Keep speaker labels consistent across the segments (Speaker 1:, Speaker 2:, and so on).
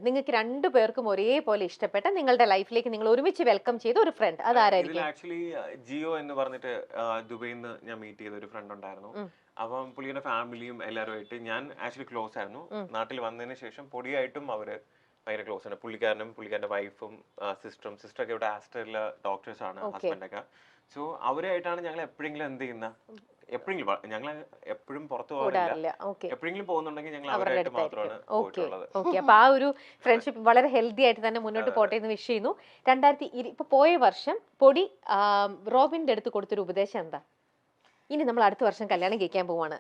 Speaker 1: നിങ്ങൾക്ക് രണ്ടുപേർക്കും ഒരേപോലെ ഇഷ്ടപ്പെട്ട നിങ്ങളുടെ ലൈഫിലേക്ക് നിങ്ങൾ ഒരുമിച്ച് വെൽക്കം ചെയ്ത ഒരു ഫ്രണ്ട് അതാരായിരിക്കും?
Speaker 2: ആക്ച്വലി ജിയോ എന്ന് പറഞ്ഞിട്ട് ദുബൈയിൽ നിന്ന് ഞാൻ മീറ്റ് ചെയ്ത ഒരു ഫ്രണ്ട് ഉണ്ടായിരുന്നു. അപ്പം പുള്ളിയുടെ ഫാമിലിയും എല്ലാവരുമായിട്ട് ഞാൻ ആക്ച്വലി ക്ലോസ് ആയിരുന്നു. നാട്ടിൽ വന്നതിന് ശേഷം പൊടിയായിട്ടും അവര് ഭയങ്കര ക്ലോസ് ആണ്. പുള്ളിക്കാരന്റെ വൈഫും സിസ്റ്ററൊക്കെ ഇവിടെ ആസ്ട്രേലിയ ഡോക്ടേഴ്സ് ആണ്, ഹസ്ബൻഡൊക്കെ. സോ അവരായിട്ടാണ് ഞങ്ങൾ എപ്പോഴെങ്കിലും എന്ത് ചെയ്യുന്ന ഞങ്ങൾ എപ്പോഴും പുറത്തു പോകാറില്ല. എപ്പോഴെങ്കിലും പോകുന്നുണ്ടെങ്കിൽ ഞങ്ങൾ അവരായിട്ട് മാത്രമാണ് പോയിട്ടുള്ളത്.
Speaker 1: അപ്പൊ ആ ഒരു ഫ്രണ്ട്ഷിപ്പ് വളരെ ഹെൽത്തി ആയിട്ട് തന്നെ മുന്നോട്ട് പോട്ടെ എന്ന് വിഷ് ചെയ്യുന്നു. 2020 ഇപ്പൊ പോയ വർഷം പൊടി റോബിന്റെ അടുത്ത് കൊടുത്തൊരു ഉപദേശം എന്താ? ഇനി നമ്മൾ അടുത്ത വർഷം കല്യാണം കഴിക്കാൻ പോവാണ്.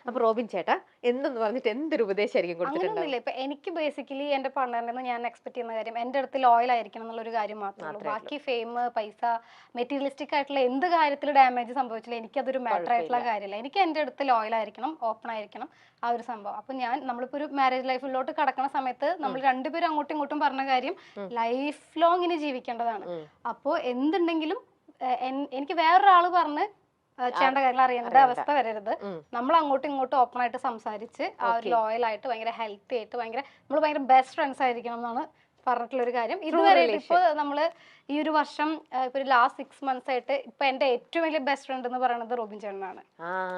Speaker 1: അപ്പൊ റോബിൻ ചേട്ടാ എന്തെന്ന് പറഞ്ഞിട്ട് എന്തൊരു ഉപദേശമായിരിക്കും കൊടുത്തിട്ടുണ്ടാവില്ല?
Speaker 3: ഇപ്പൊ എനിക്ക് ബേസിക്കലി എന്റെ പാർട്ണറിൽ നിന്ന് ഞാൻ എക്സ്പെക്ട് ചെയ്യുന്ന കാര്യം എന്റെ അടുത്ത് ലോയൽ ആയിരിക്കണം എന്നുള്ളൊരു കാര്യം മാത്രമേ. ബാക്കി ഫെയിം, പൈസ, മെറ്റീരിയലിസ്റ്റിക് ആയിട്ടുള്ള എന്ത് കാര്യത്തിൽ ഡാമേജ് സംഭവിച്ചില്ല എനിക്കതൊരു മാറ്റർ ആയിട്ടുള്ള കാര്യമല്ല. എനിക്ക് എന്റെ അടുത്ത് ലോയൽ ആയിരിക്കണം, ഓപ്പൺ ആയിരിക്കണം, ആ ഒരു സംഭവം. അപ്പൊ നമ്മളിപ്പോ ഒരു മാരേജ് ലൈഫിലോട്ട് കടക്കുന്ന സമയത്ത് നമ്മൾ രണ്ടുപേരും അങ്ങോട്ടും ഇങ്ങോട്ടും പറഞ്ഞ കാര്യം ലൈഫ് ലോങ് ഇനി ജീവിക്കേണ്ടതാണ്. അപ്പോ എന്തുണ്ടെങ്കിലും എനിക്ക് വേറൊരാള് പറഞ്ഞ് ചെയ്യേണ്ട കാര്യങ്ങൾ അറിയേണ്ട അവസ്ഥ വരരുത്. നമ്മൾ അങ്ങോട്ടും ഇങ്ങോട്ടും ഓപ്പൺ ആയിട്ട് സംസാരിച്ച് ആ ഒരു ലോയൽ ആയിട്ട് ഭയങ്കര ഹെൽത്തി ആയിട്ട് നമ്മൾ ഭയങ്കര ബെസ്റ്റ് ഫ്രണ്ട്സ് ആയിരിക്കണം എന്നാണ് പറഞ്ഞിട്ടുള്ള ഒരു കാര്യം. ഇതുവരെ ഇപ്പൊ നമ്മള് ഈ ഒരു വർഷം ഇപ്പൊ ഒരു ലാസ്റ്റ് 6 months ആയിട്ട് ഇപ്പൊ എന്റെ ഏറ്റവും വലിയ ബെസ്റ്റ് ഫ്രണ്ട് എന്ന് പറയുന്നത് റോബിൻ ചേട്ടനാണ്.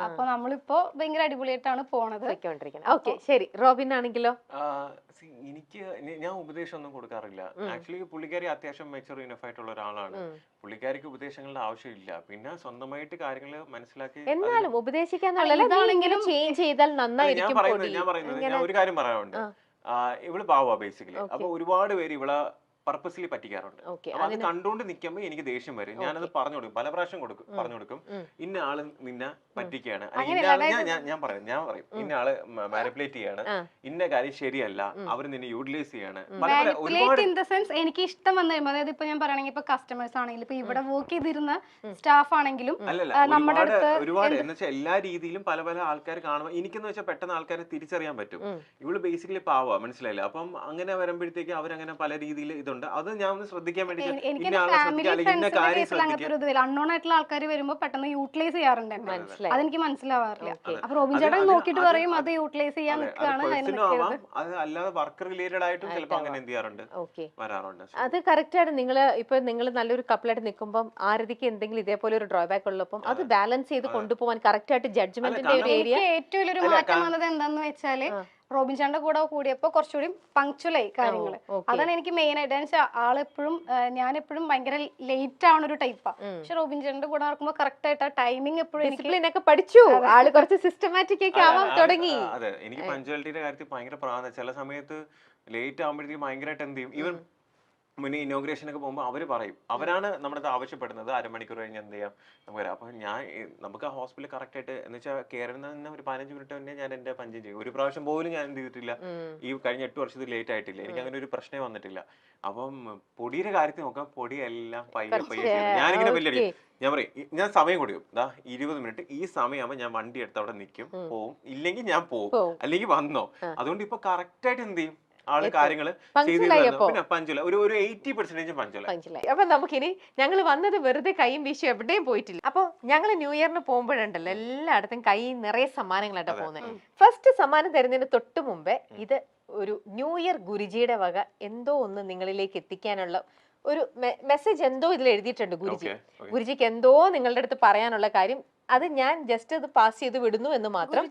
Speaker 3: അപ്പൊ നമ്മളിപ്പോ ഭയങ്കര അടിപൊളിയായിട്ടാണ് പോണത്.
Speaker 1: ശരി, റോബിൻ ആണെങ്കിലോ?
Speaker 2: എനിക്ക് ഞാൻ ഉപദേശം ഒന്നും കൊടുക്കാറില്ല. ആക്ച്വലി പുള്ളിക്കാരി അത്യാവശ്യം മെച്ചൂർ ഇനഫ് ആയിട്ടുള്ള ഒരാളാണ്. പുള്ളിക്കാരിക്ക് ഉപദേശങ്ങളുടെ ആവശ്യമില്ല. പിന്നെ സ്വന്തമായിട്ട് കാര്യങ്ങൾ മനസ്സിലാക്കി
Speaker 1: എന്നാലും ഉപദേശിക്കാന്നുള്ളതെങ്കിലും ചേഞ്ച് ചെയ്താൽ നന്നായിരിക്കും.
Speaker 2: ഞാൻ ഒരു കാര്യം പറയാനുണ്ട്. ഇവള് പാവാ ബേസിക്കലി. അപ്പൊ ഒരുപാട് പേര് ഇവളെ പർപ്പസ്ലി പറ്റിക്കാറുണ്ട്. അപ്പൊ അത് കണ്ടുകൊണ്ട് നിൽക്കുമ്പോ എനിക്ക് ദേഷ്യം വരും. ഞാനത് പറഞ്ഞു കൊടുക്കും, പല പ്രാവശ്യം പറഞ്ഞു കൊടുക്കും. ഇന്ന ആള് നിന്നെ പറ്റിക്കുകയാണ്, ഞാൻ പറയും ഇന്ന ആള് മാനിപ്പുലേറ്റ് ചെയ്യാണ്, ഇന്ന കാര്യം ശരിയല്ല, അവര് നിന്നെ യൂട്ടിലൈസ് ചെയ്യാണ്.
Speaker 3: എനിക്ക് ഇഷ്ടം വന്നു കഴിയുമ്പോൾ, അതായത് ഇപ്പൊ ഞാൻ പറയുകയാണെങ്കിൽ ഇപ്പൊ കസ്റ്റമേഴ്സ് ആണെങ്കിലും ഇപ്പൊ ഇവിടെ വർക്ക് ചെയ്തിരുന്ന സ്റ്റാഫ് ആണെങ്കിലും നമ്മുടെ അടുത്ത്
Speaker 2: ഒരുപാട് എന്ന് വെച്ചാൽ എല്ലാ രീതിയിലും പല പല ആൾക്കാർ കാണുമ്പോൾ എനിക്കെന്ന് വെച്ചാൽ പെട്ടെന്ന് ആൾക്കാരെ തിരിച്ചറിയാൻ പറ്റും. ഇവള് ബേസിക്കലി പാവാ, മനസ്സിലായില്ല. അപ്പം അങ്ങനെ വരുമ്പോഴത്തേക്ക് അവരങ്ങനെ പല രീതിയിൽ ഇതുണ്ട്. അത് ഞാൻ ഒന്ന് ശ്രദ്ധിക്കാൻ വേണ്ടി
Speaker 3: അൺനോൺ ആയിട്ടുള്ള ആൾക്കാർ വരുമ്പോ പെട്ടെന്ന് യൂട്ടിലൈസ് ചെയ്യാറുണ്ട്. അതെനിക്ക് മനസ്സിലാവാറില്ല. അപ്പൊ റോബിൻ ചേട്ടൻ നോക്കിയിട്ട് പറയും അത് യൂട്ടിലൈസ് ചെയ്യാൻ നിൽക്കുകയാണ്.
Speaker 2: അത് അല്ലാതെ വർക്ക് റിലേറ്റഡ് ആയിട്ടും ചിലപ്പോൾ അങ്ങനെ എന്ത് ചെയ്യാറുണ്ട്, വരാറുണ്ട്.
Speaker 1: അത് കറക്റ്റ് ആണ്. നിങ്ങൾ നല്ലൊരു കപ്പിളായിട്ട് നിൽക്കുമ്പോൾ ആരതിക്ക് എന്തെങ്കിലും ഇതേപോലെ ഒരു ഡ്രോബാക്ക് ഉള്ളപ്പോൾ അത് ബാലൻസ് ചെയ്ത് കൊണ്ടുപോകാൻ കറക്റ്റ് ആയിട്ട് ജഡ്ജ്മെന്റിന്റെ ഒരു ഏരിയ.
Speaker 3: ഏറ്റവും വലിയൊരു മാറ്റം വന്നത് എന്താന്ന് വെച്ചാല് റോബിൻ ചേട്ടന്റെ കൂടെ കൂടിയപ്പോ കുറച്ചുകൂടി പങ്ക്ച്വലായി കാര്യങ്ങള്. അതാണ് എനിക്ക് മെയിൻ ആയിട്ട്. ആളെപ്പോഴും ഞാൻ എപ്പോഴും ഭയങ്കര ലേറ്റ് ആവുന്ന ഒരു ടൈപ്പാ. പക്ഷെ റോബിൻ ചേട്ടന്റെ കൂടെ നടക്കുമ്പോ കറക്റ്റ് ആയിട്ട് ആ ടൈമിംഗ് എപ്പോഴും
Speaker 1: പഠിച്ചു. ആള് കുറച്ച് സിസ്റ്റമാറ്റിക് ഒക്കെ ആവാൻ തുടങ്ങി.
Speaker 2: അതെ, എനിക്ക് പങ്ക്ച്വാലിറ്റിയുടെ കാര്യത്തിൽ ഭയങ്കര പ്രാധാന്യം. ചില സമയത്ത് ലേറ്റ് ആകുമ്പോഴത്തേക്ക് ഭയങ്കരമായിട്ട് എന്ത് ചെയ്യും, ഈവൻ മുന്നേ ഇനോഗ്രേഷൻ ഒക്കെ പോകുമ്പോൾ അവര് പറയും, അവരാണ് നമ്മുടെ ആവശ്യപ്പെടുന്നത് അരമണിക്കൂർ കഴിഞ്ഞ് എന്ത് ചെയ്യാം നമുക്ക് വരാം. അപ്പൊ നമുക്ക് ആ ഹോസ്പിറ്റലിൽ കറക്റ്റ് ആയിട്ട് എന്ന് വെച്ചാൽ കയറുന്ന തന്നെ ഒരു 15 മിനിറ്റ് മുന്നേ ഞാൻ എന്റെ പഞ്ച് ചെയ്യും. ഒരു പ്രാവശ്യം പോലും ഞാൻ എന്ത് ചെയ്തിട്ടില്ല ഈ കഴിഞ്ഞ 8 വർഷത്തിൽ ലേറ്റ് ആയിട്ടില്ല. എനിക്ക് അങ്ങനെ ഒരു പ്രശ്നമേ വന്നിട്ടില്ല. അപ്പം പൊടിയുടെ കാര്യത്തിൽ നോക്കാം, പൊടിയെല്ലാം പയ്യെ ഞാനിങ്ങനെ വലിയ ഞാൻ പറയും, ഞാൻ സമയം കൊടുക്കും. 20 മിനിറ്റ് ഈ സമയമാകുമ്പോൾ ഞാൻ വണ്ടി എടുത്ത് അവിടെ നിൽക്കും, പോവും. ഇല്ലെങ്കിൽ ഞാൻ പോവും, അല്ലെങ്കിൽ വന്നോ. അതുകൊണ്ട് ഇപ്പൊ കറക്റ്റ് ആയിട്ട് എന്ത് ചെയ്യും ആള് കാര്യങ്ങള് പിന്നെ പഞ്ചുല ഒരു 80% പഞ്ചുല.
Speaker 1: അപ്പൊ നമുക്കിനി ഞങ്ങൾ വന്നത് വെറുതെ കൈയും വീശി എവിടെയും പോയിട്ടില്ല. അപ്പൊ ഞങ്ങള് ന്യൂ ഇയറിന് പോകുമ്പോഴുണ്ടല്ലോ എല്ലായിടത്തും കൈ നിറയെ സമ്മാനങ്ങളായിട്ടാ പോകുന്നത്. ഫസ്റ്റ് സമ്മാനം തരുന്നതിന് തൊട്ട് മുമ്പേ ഇത് ഒരു ന്യൂ ഇയർ ഗുരുജിയുടെ വക എന്തോ ഒന്ന് നിങ്ങളിലേക്ക് എത്തിക്കാനുള്ള ഒരു മെസ്സേജ് എന്തോ ഇതിൽ എഴുതിയിട്ടുണ്ട്. ഗുരുജിക്ക് എന്തോ നിങ്ങളുടെ അടുത്ത് പറയാനുള്ള കാര്യം, അത് ഞാൻ ജസ്റ്റ് അത് പാസ് ചെയ്ത് വിടുന്നു എന്ന് മാത്രം.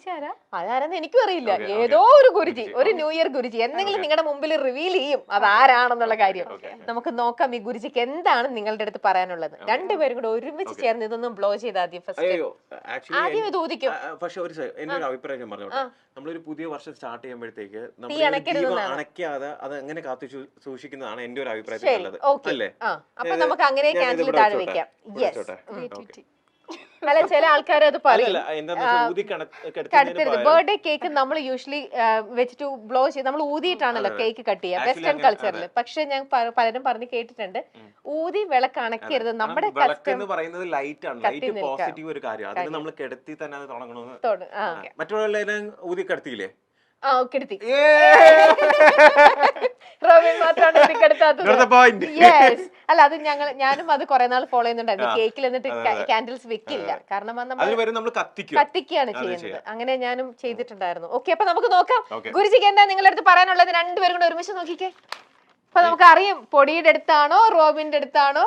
Speaker 1: അതാരെന്ന് എനിക്കും അറിയില്ല. ഏതോ ഒരു ഗുരുജി, ഒരു ന്യൂ ഇയർ ഗുരുജി എന്തെങ്കിലും നിങ്ങളുടെ മുമ്പിൽ റിവീൽ ചെയ്യും അതാരാണെന്നുള്ള കാര്യം. നമുക്ക് നോക്കാം ഈ ഗുരുജിക്ക് എന്താണ് നിങ്ങളുടെ അടുത്ത് പറയാനുള്ളത്. രണ്ടുപേരും കൂടെ ഒരുമിച്ച് ചേർന്ന് ഇതൊന്നും ബ്ലോ ചെയ്ത് ആദ്യം ആദ്യം ഇത് ഊതിക്കും.
Speaker 2: പക്ഷെ എന്റെ ഒരു അഭിപ്രായം ഞാൻ പറഞ്ഞോട്ടെ, നമ്മളൊരു പുതിയ വർഷം സ്റ്റാർട്ട് ചെയ്യുമ്പോഴത്തേക്ക് അണയ്ക്കാതെ അത് എങ്ങനെ കാത്തു സൂക്ഷിക്കുന്നതാണ് എന്റെ ഒരു അഭിപ്രായത്തിലുള്ളത്. അല്ലേ?
Speaker 1: അപ്പൊ നമുക്ക് അങ്ങനെ ക്യാൻഡിൽ താഴെ വെക്കാം. അല്ല, ചില ആൾക്കാർ അത് പറയും. ബർത്ത്ഡേ കേക്ക് നമ്മൾ യൂഷ്വലി വെച്ചിട്ട് ബ്ലോ ചെയ്ത് നമ്മൾ ഊതിയിട്ടാണല്ലോ കേക്ക് കട്ട് ചെയ്യുക വെസ്റ്റേൺ കൾച്ചറിൽ. പക്ഷെ ഞാൻ പലരും പറഞ്ഞ് കേട്ടിട്ടുണ്ട് ഊതി വിളക്ക് അണക്കരുത്. നമ്മുടെ
Speaker 2: ലൈറ്റ് ആണ്, ലൈറ്റ് പോസിറ്റീവ് ഒരു കാര്യം. അതിന് നമ്മൾ കിടത്തി തന്നെ അത് തുടങ്ങണമെന്ന്. മറ്റുള്ള ഊതി കിടത്തിയില്ലേ?
Speaker 1: റോബിൻ മാത്രമാണ് അല്ല അത് ഞാനും അത് കുറെ നാൾ ഫോളോ ചെയ്യുന്നുണ്ടായിരുന്നു. കേക്കിൽ എന്നിട്ട് കാൻഡിൽസ് വെക്കില്ല, കാരണം അത് നമ്മൾ കത്തിക്കുകയാണ് ചെയ്യുന്നത്. അങ്ങനെ ഞാനും ചെയ്തിട്ടുണ്ടായിരുന്നു. ഓക്കെ, അപ്പൊ നമുക്ക് നോക്കാം ഗുരുജിക്ക് എന്താ നിങ്ങളുടെ അടുത്ത് പറയാനുള്ളത്. രണ്ടുപേരും കൂടെ ഒരുമിച്ച് നോക്കിക്കേ. അപ്പൊ നമുക്ക് അറിയാം പൊടിയുടെ അടുത്താണോ റോബിന്റെ അടുത്താണോ.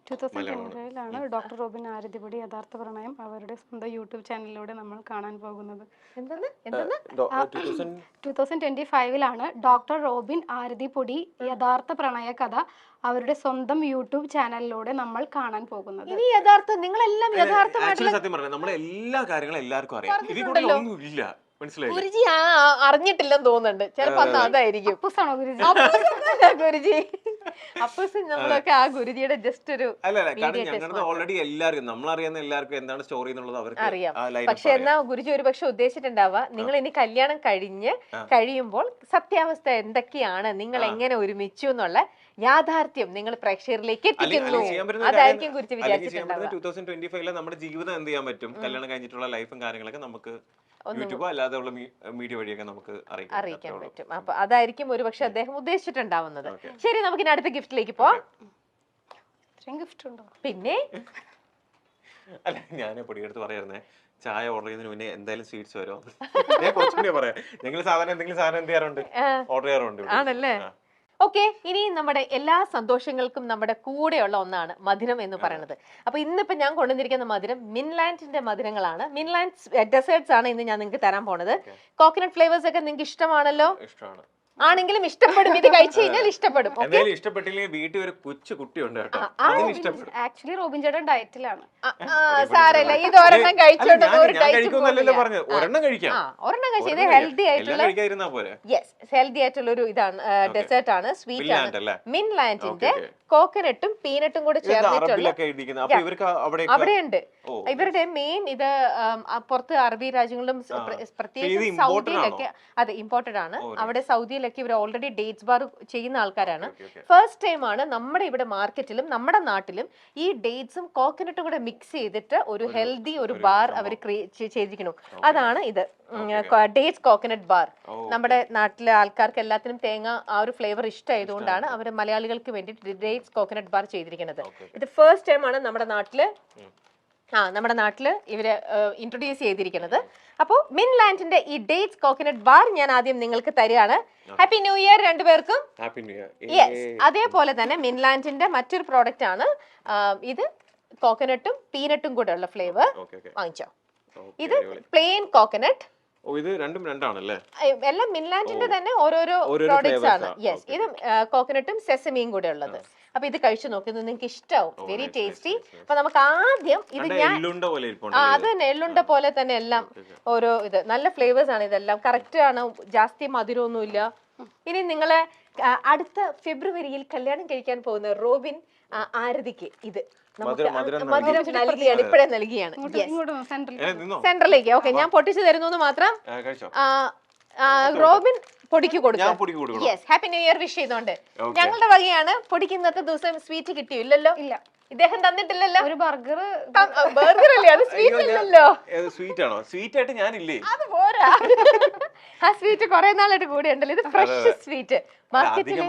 Speaker 3: 2025 ഡോക്ടർ റോബിൻ ആരതിപൊടി യഥാർത്ഥ പ്രണയം അവരുടെ സ്വന്തം യൂട്യൂബ് ചാനലിലൂടെ നമ്മൾ കാണാൻ പോകുന്നത്. 2025 ഡോക്ടർ റോബിൻ ആരതിപൊടി യഥാർത്ഥ പ്രണയ കഥ അവരുടെ സ്വന്തം യൂട്യൂബ് ചാനലിലൂടെ നമ്മൾ കാണാൻ പോകുന്നത്.
Speaker 1: ഇനി യഥാർത്ഥം നിങ്ങളെല്ലാം യഥാർത്ഥമായിട്ടുള്ള
Speaker 2: സത്യം പറഞ്ഞാൽ നമ്മുടെ എല്ലാ കാര്യങ്ങളും എല്ലാവർക്കും അറിയാം. ഇതിൽ കൂടുതൽ ഒന്നുമില്ല.
Speaker 1: ഗുരുജി അറിഞ്ഞിട്ടില്ലെന്ന് തോന്നുന്നുണ്ട്. ചിലപ്പോ അന്ന് അതായിരിക്കും. ഗുരുജി അപ്പൂസ് നമ്മളൊക്കെ ആ ഗുരുജിയുടെ ജസ്റ്റ് ഒരു
Speaker 2: ഞങ്ങളുടെ ഓൾറെഡി എല്ലാവർക്കും നമ്മളറിയാവുന്ന എല്ലാവർക്കും എന്താണ് സ്റ്റോറി എന്നുള്ളത് അവർക്ക്
Speaker 1: അറിയാം. പക്ഷെ എന്നാ ഗുരുജി ഒരു പക്ഷെ ഉദ്ദേശിച്ചിട്ടുണ്ടാവുക നിങ്ങൾ ഇനി കല്യാണം കഴിയുമ്പോൾ സത്യാവസ്ഥ എന്തൊക്കെയാണ്, നിങ്ങൾ എങ്ങനെ ഒരുമിച്ചു എന്നുള്ള യാഥാർത്ഥ്യം നിങ്ങൾ പ്രേക്ഷകരിലേക്ക് എത്തിക്കുന്നു. അതായിരിക്കും ഗുരുജി വിചാരിച്ചിട്ടുണ്ടാവുക.
Speaker 2: 2025 നമ്മുടെ ജീവിതം എന്ത് ചെയ്യാൻ പറ്റും, കല്യാണം കഴിഞ്ഞിട്ടുള്ള ലൈഫും കാര്യങ്ങളൊക്കെ നമുക്ക് യൂട്യൂബോ അല്ലാതെ ഉള്ള മീഡിയ വഴിയൊക്കെ നമുക്ക് അറിയിക്കാൻ
Speaker 1: പറ്റും. അപ്പൊ അതായിരിക്കും ഒരു പക്ഷെ അദ്ദേഹം ഉദ്ദേശിച്ചിട്ടുണ്ടാവുന്നത്. ശരി, നമുക്ക് ഇനി അടുത്ത ഗിഫ്റ്റിലേക്ക് പോവാം.
Speaker 3: ഗിഫ്റ്റ് ഉണ്ടോ?
Speaker 1: പിന്നെ
Speaker 2: അല്ല, ഞാൻ പൊടിയെടുത്ത് പറയായിരുന്നേ, ചായ ഓർഡർ ചെയ്യുന്നതിന് മുന്നേ എന്തായാലും സ്വീറ്റ്സ് വരും. ഞാൻ കുറച്ചുകൂടി പറയാം. ഞങ്ങൾ സാധാരണ എന്തെങ്കിലും സാധനം എന്ത് ചെയ്യാറുണ്ട്, ഓർഡർ ചെയ്യാറുണ്ട്.
Speaker 1: ആണല്ലേ? ഓക്കെ, ഇനി നമ്മുടെ എല്ലാ സന്തോഷങ്ങൾക്കും നമ്മുടെ കൂടെയുള്ള ഒന്നാണ് മധുരം എന്ന് പറയുന്നത്. അപ്പൊ ഇന്നിപ്പോ ഞാൻ കൊണ്ടുവന്നിരിക്കുന്ന മധുരം മിൻലാൻഡിന്റെ മധുരങ്ങളാണ്. മിൻലാൻഡ് ഡെസേർട്സ് ആണ് ഇന്ന് ഞാൻ നിങ്ങൾക്ക് തരാൻ പോണത്. കോക്കനട്ട് ഫ്ലേവേഴ്സ് ഒക്കെ നിങ്ങൾക്ക് ഇഷ്ടമാണല്ലോ.
Speaker 2: ഇഷ്ടമാണ്.
Speaker 1: ആണെങ്കിലും ഇഷ്ടപ്പെടും, ഇത് കഴിച്ചു കഴിഞ്ഞാൽ ഇഷ്ടപ്പെടും.
Speaker 2: ഇഷ്ടപ്പെട്ടില്ലെങ്കിൽ വീട്ടിൽ ഒരു കൊച്ചു കുട്ടിയുണ്ട് കേട്ടോ.
Speaker 3: ആക്ച്വലി റോബിൻ ചേട്ടൻ ഡയറ്റിലാണ്.
Speaker 1: സാരല്ല, ഇത് ഒരെണ്ണം കഴിച്ചോണ്ട്
Speaker 2: ഒരെണ്ണം കഴിക്കാം.
Speaker 1: ഇത് ഹെൽത്തി ആയിട്ടുള്ള ഹെൽത്തി ആയിട്ടുള്ള ഒരു ഇതാണ്, ഡെസേർട്ട് ആണ്, സ്വീറ്റ് ആണ്. മിൻലാൻഡിന്റെ കോക്കനട്ടും പീനട്ടും കൂടെ ചേർന്നിട്ടുള്ള അവിടെയുണ്ട്. ഇവരുടെ മെയിൻ ഇത് പുറത്ത് അറബി രാജ്യങ്ങളിലും പ്രത്യേകിച്ച് സൗദിയിലൊക്കെ അത് ഇമ്പോർട്ടഡ് ആണ്. അവിടെ സൗദിയിലൊക്കെ ഇവർ ഓൾറെഡി ഡേറ്റ്സ് ബാർ ചെയ്യുന്ന ആൾക്കാരാണ്. ഫസ്റ്റ് ടൈം ആണ് നമ്മുടെ ഇവിടെ മാർക്കറ്റിലും നമ്മുടെ നാട്ടിലും ഈ ഡേറ്റ്സും കോക്കനട്ടും കൂടെ മിക്സ് ചെയ്തിട്ട് ഒരു ഹെൽത്തി ഒരു ബാർ അവർ ചെയ്തിരിക്കുന്നു. അതാണ് ഇത്, ഡേറ്റ്സ് കോക്കനട്ട് ബാർ. നമ്മുടെ നാട്ടിലെ ആൾക്കാർക്ക് എല്ലാത്തിനും തേങ്ങ ആ ഒരു ഫ്ലേവർ ഇഷ്ടമായതുകൊണ്ടാണ് അവർ മലയാളികൾക്ക് വേണ്ടി ഡേറ്റ്സ് കോക്കനട്ട് ബാർ ചെയ്തിരിക്കുന്നത്. ഇത് ഫസ്റ്റ് ടൈം ആണ് നമ്മുടെ നാട്ടില് ഇവര് ഇൻട്രൊഡ്യൂസ് ചെയ്തിരിക്കുന്നത്. അപ്പോൾ മിൻലാൻഡിന്റെ ഈ ഡേറ്റ്സ് കോക്കനട്ട് ബാർ ഞാൻ ആദ്യം നിങ്ങൾക്ക് തരികയാണ്. ഹാപ്പി ന്യൂ ഇയർ രണ്ടുപേർക്കും. യെസ്, അതേപോലെ തന്നെ മിൻലാൻഡിന്റെ മറ്റൊരു പ്രോഡക്റ്റ് ആണ് ഇത്, കോക്കനട്ടും പീനട്ടും കൂടെ ഉള്ള ഫ്ലേവർ. വാങ്ങിച്ചോ. ഇത് പ്ലെയിൻ കോക്കനട്ട്.
Speaker 2: ഇത് രണ്ടും രണ്ടാണല്ലേ?
Speaker 1: എല്ലാം മിൻലാൻഡിന്റെ തന്നെ ഓരോരോ പ്രോഡക്ട്സ് ആണ്. യെസ്, ഇത് കോക്കനട്ടും സെസമിയും കൂടെ ഉള്ളത്. അപ്പൊ ഇത് കഴിച്ചു നോക്കുന്നത് നിങ്ങൾക്ക് ഇഷ്ടാവും. Very tasty. അപ്പൊ നമുക്ക് ആദ്യം ഇത് അത് തന്നെ എള്ളുണ്ട പോലെ തന്നെ എല്ലാം ഓരോ ഇത് നല്ല ഫ്ലേവേഴ്സ് ആണ്. ഇതെല്ലാം കറക്റ്റ് ആണ്, ജാസ്തി മധുരമൊന്നുമില്ല. ഇനി നിങ്ങളെ അടുത്ത ഫെബ്രുവരിയിൽ കല്യാണം കഴിക്കാൻ പോകുന്ന റോബിൻ ആരതിക്ക് ഇത് മധുരം നൽകിയാണ്, ഇപ്പഴേ നൽകിയാണ്. സെന്ററിലേക്ക്. ഓക്കെ, ഞാൻ പൊട്ടിച്ചു തരുന്നു മാത്രം. റോബിൻ പൊടിക്ക് കൊടുക്കും. Yes, happy new year wish ചെയ്തോണ്ട് ഞങ്ങളുടെ വകയാണ്. പൊടിക്ക് ഇന്നത്തെ ദിവസം സ്വീറ്റ് കിട്ടിയില്ലല്ലോ? ഇല്ല, ഇദ്ദേഹം തന്നിട്ടില്ലല്ലോ. ഒരു ബർഗർ അല്ലേ, അത് സ്വീറ്റ് ഇല്ലല്ലോ.
Speaker 2: സ്വീറ്റ് ആണോ? സ്വീറ്റ് ആയിട്ട് ഞാനില്ലേ?
Speaker 1: അത് പോരാ, ആ സ്വീറ്റ് കുറെ നാളായിട്ട് കൂടെ ഉണ്ടല്ലോ. ഇത് ഫ്രഷ് സ്വീറ്റ്. മാർക്കറ്റിൽ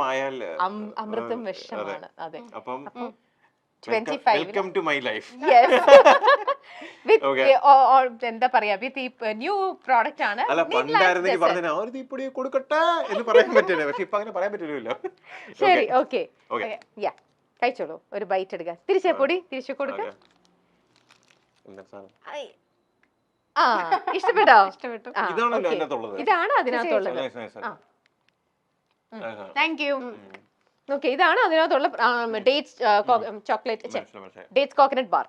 Speaker 1: അമൃതം വിഷമാണ്. അതെ,
Speaker 2: വെൽക്കം ടു മൈ ലൈഫ്.
Speaker 1: എന്താ പറയാ, വിത്ത് ന്യൂ പ്രോഡക്റ്റ് ആണ്.
Speaker 2: അല്ല, പണ്ടായിരുന്നെങ്കിൽ പറഞ്ഞ ഒരു തീപ്പൊടി കൊടുക്കട്ടെ എന്ന് പറയാൻ പറ്റില്ല, പക്ഷെ ഇപ്പൊ അങ്ങനെ പറയാൻ പറ്റില്ലല്ലോ.
Speaker 1: ശരി, ഓക്കെ, കഴിച്ചോളൂ. ഒരു ബൈറ്റ് എടുക്കുക. തിരിച്ചേ പൊടി തിരിച്ചു കൊടുക്കാം. ഇഷ്ടപ്പെട്ടോ? ഇഷ്ടപ്പെട്ടു. ഇതാണ് അതിനകത്തുള്ളത്. Thank you. ഓക്കെ, ഇതാണ് അതിനകത്തുള്ള dates chocolate dates coconut bar.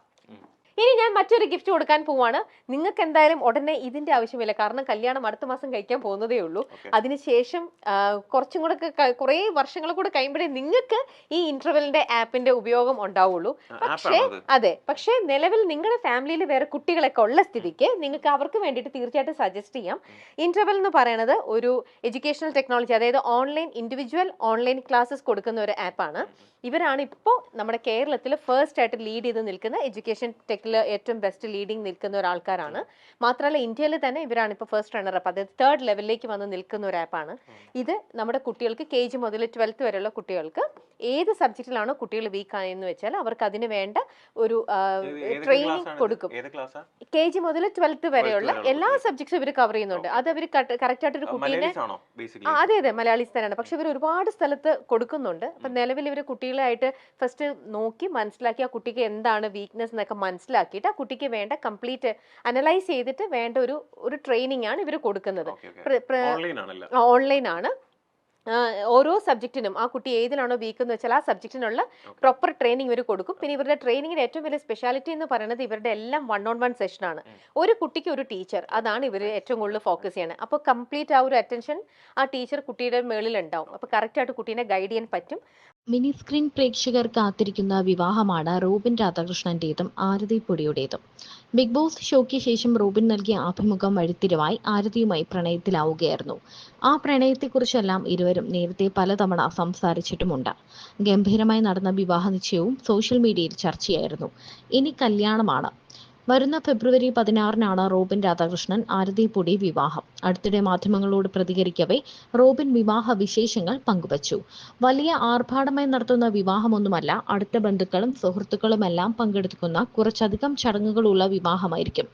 Speaker 1: ഇനി ഞാൻ മറ്റൊരു ഗിഫ്റ്റ് കൊടുക്കാൻ പോവാണ്. നിങ്ങൾക്ക് എന്തായാലും ഉടനെ ഇതിന്റെ ആവശ്യമില്ല, കാരണം കല്യാണം അടുത്ത മാസം കഴിക്കാൻ പോകുന്നതേ ഉള്ളൂ. അതിനുശേഷം കുറച്ചും കൂടെ കുറെ വർഷങ്ങൾ കൂടെ കഴിയുമ്പോഴേ നിങ്ങൾക്ക് ഈ ഇന്റർവെലിന്റെ ആപ്പിന്റെ ഉപയോഗം ഉണ്ടാവുള്ളൂ. പക്ഷേ നിലവിൽ നിങ്ങളുടെ ഫാമിലിയിൽ വേറെ കുട്ടികളൊക്കെ ഉള്ള സ്ഥിതിക്ക് നിങ്ങൾക്ക് അവർക്ക് വേണ്ടിയിട്ട് തീർച്ചയായിട്ടും സജസ്റ്റ് ചെയ്യാം. ഇന്റർവെൽ എന്ന് പറയുന്നത് ഒരു എഡ്യൂക്കേഷണൽ ടെക്നോളജി, അതായത് ഓൺലൈൻ ഇൻഡിവിജ്വൽ ഓൺലൈൻ ക്ലാസ്സസ് കൊടുക്കുന്ന ഒരു ആപ്പാണ്. ഇവരാണ് ഇപ്പോൾ നമ്മുടെ കേരളത്തിൽ ഫസ്റ്റ് ആയിട്ട് ലീഡ് ചെയ്ത് നിൽക്കുന്ന എഡ്യൂക്കേഷൻ ടെക്നോളജി സബ്ജക്റ്റിൽ ഏറ്റവും ബെസ്റ്റ് ലീഡിംഗ് നിൽക്കുന്ന ഒരാൾക്കാരാണ്. മാത്രമല്ല ഇന്ത്യയിൽ തന്നെ ഇവരാണ് ഇപ്പോൾ ഫസ്റ്റ് റണ്ണറപ്പ്, അതായത് 3rd ലെവലിലേക്ക് വന്ന് നിൽക്കുന്ന ഒരു ആപ്പാണ് ഇത്. നമ്മുടെ കുട്ടികൾക്ക് KG മുതൽ 12th വരെയുള്ള കുട്ടികൾക്ക് ഏത് സബ്ജക്റ്റിലാണോ കുട്ടികൾ വീക്ക് ആയെന്ന് വെച്ചാൽ അവർക്ക് അതിന് വേണ്ട ഒരു ട്രെയിനിങ് കൊടുക്കും. KG മുതൽ 12th വരെയുള്ള എല്ലാ സബ്ജക്ട്സും ഇവർ കവർ ചെയ്യുന്നുണ്ട്. അത് അവർ കറക്റ്റ് ആയിട്ട് ഒരു കുട്ടീനെ, അതെ അതെ മലയാളീസ് തന്നെയാണ്, പക്ഷെ ഇവർ ഒരുപാട് സ്ഥലത്ത് കൊടുക്കുന്നുണ്ട്. അപ്പൊ നിലവിൽ ഇവർ കുട്ടികളായിട്ട് ഫസ്റ്റ് നോക്കി മനസ്സിലാക്കി ആ കുട്ടിക്ക് എന്താണ് വീക്ക്നെസ് എന്നൊക്കെ മനസ്സിലാക്കിയിട്ട് ആ കുട്ടിക്ക് വേണ്ട കംപ്ലീറ്റ് അനലൈസ് ചെയ്തിട്ട് വേണ്ട ഒരു ട്രെയിനിങ് ആണ് ഇവർ കൊടുക്കുന്നത്. ഓൺലൈൻ ആണ്. ഓരോ സബ്ജക്റ്റിനും ആ കുട്ടി ഏതിലാണോ വീക്ക് എന്ന് വെച്ചാൽ ആ സബ്ജക്റ്റിനുള്ള പ്രോപ്പർ ട്രെയിനിങ് ഇവർ കൊടുക്കും. പിന്നെ ഇവരുടെ ട്രെയിനിങ്ങിന്റെ ഏറ്റവും വലിയ സ്പെഷ്യാലിറ്റി എന്ന് പറയുന്നത് ഇവരുടെ എല്ലാം 1-on-1 സെഷനാണ്. ഒരു കുട്ടിക്ക് ഒരു ടീച്ചർ, അതാണ് ഇവർ ഏറ്റവും കൂടുതൽ ഫോക്കസ് ചെയ്യണത്. അപ്പോൾ കംപ്ലീറ്റ് ആ ഒരു അറ്റൻഷൻ ആ ടീച്ചർ കുട്ടിയുടെ മേളിൽ ഉണ്ടാവും. അപ്പോൾ കറക്റ്റ് ആയിട്ട് കുട്ടീനെ ഗൈഡ് ചെയ്യാൻ പറ്റും.
Speaker 4: മിനി സ്ക്രീൻ പ്രേക്ഷകർ കാത്തിരിക്കുന്ന വിവാഹമാണ് റോബിൻ രാധാകൃഷ്ണന്റേതും ആരതി പൊടിയുടേതും. ബിഗ് ബോസ് ഷോയ്ക്ക് ശേഷം റോബിൻ നൽകിയ അഭിമുഖം വഴിത്തിരിവായി ആരതിയുമായി പ്രണയത്തിലാവുകയായിരുന്നു. ആ പ്രണയത്തെക്കുറിച്ചെല്ലാം ഇരുവരും നേരത്തെ പലതവണ സംസാരിച്ചിട്ടുമുണ്ട്. ഗംഭീരമായി നടന്ന വിവാഹ നിശ്ചയവും സോഷ്യൽ മീഡിയയിൽ ചർച്ചയായിരുന്നു. ഇനി കല്യാണമാണ്. വരുന്ന ഫെബ്രുവരി 16-നാണ് റോബിൻ രാധാകൃഷ്ണൻ ആരതി പൊടി വിവാഹം. അടുത്തിടെ മാധ്യമങ്ങളോട് പ്രതികരിക്കവേ റോബിൻ വിവാഹ വിശേഷങ്ങൾ പങ്കുവച്ചു. വലിയ ആർഭാടമായി നടത്തുന്ന വിവാഹമൊന്നുമല്ല, അടുത്ത ബന്ധുക്കളും സുഹൃത്തുക്കളുമെല്ലാം പങ്കെടുക്കുന്ന കുറച്ചധികം ചടങ്ങുകളുള്ള വിവാഹമായിരിക്കും.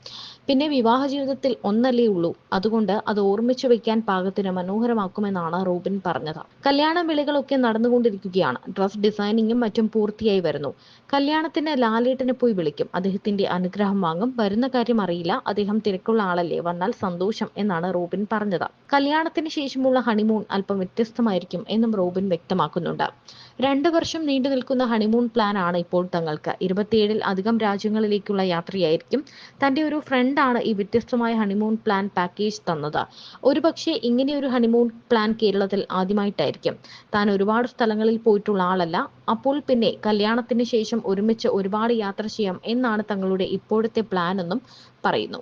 Speaker 4: പിന്നെ വിവാഹ ജീവിതത്തിൽ ഒന്നല്ലേ ഉള്ളൂ, അതുകൊണ്ട് അത് ഓർമ്മിച്ചു വെക്കാൻ പാകത്തിന് മനോഹരമാക്കുമെന്നാണ് റോബിൻ പറഞ്ഞത്. കല്യാണ വിളികളൊക്കെ നടന്നുകൊണ്ടിരിക്കുകയാണ്. ഡ്രസ് ഡിസൈനിങ്ങും മറ്റും പൂർത്തിയായി വരുന്നു. കല്യാണത്തിന് ലാലേട്ടനെ പോയി വിളിക്കും. അദ്ദേഹത്തിന്റെ അനുഗ്രഹം വാങ്ങും. വരുന്ന കാര്യം അറിയില്ല, അദ്ദേഹം തിരക്കുള്ള ആളല്ലേ, വന്നാൽ സന്തോഷം എന്നാണ് റോബിൻ പറഞ്ഞത്. കല്യാണത്തിന് ശേഷമുള്ള ഹണിമൂൺ അല്പം വ്യത്യസ്തമായിരിക്കും എന്നും റോബിൻ വ്യക്തമാക്കുന്നുണ്ട്. 2 വർഷം നീണ്ടു നിൽക്കുന്ന ഹണിമൂൺ പ്ലാൻ ആണ് ഇപ്പോൾ തങ്ങൾക്ക്. 27-ൽ അധികം രാജ്യങ്ങളിലേക്കുള്ള യാത്രയായിരിക്കും. തന്റെ ഒരു ഫ്രണ്ടാണ് ഈ വ്യത്യസ്തമായ ഹണിമൂൺ പ്ലാൻ പാക്കേജ് തന്നത്. ഒരുപക്ഷെ ഇങ്ങനെയൊരു ഹണിമൂൺ പ്ലാൻ കേരളത്തിൽ ആദ്യമായിട്ടായിരിക്കും. താൻ ഒരുപാട് സ്ഥലങ്ങളിൽ പോയിട്ടുള്ള ആളല്ല. അപ്പോൾ പിന്നെ കല്യാണത്തിന് ശേഷം ഒരുമിച്ച് ഒരുപാട് യാത്ര ചെയ്യാം എന്നാണ് തങ്ങളുടെ ഇപ്പോഴത്തെ പ്ലാൻ എന്നും പറയുന്നു.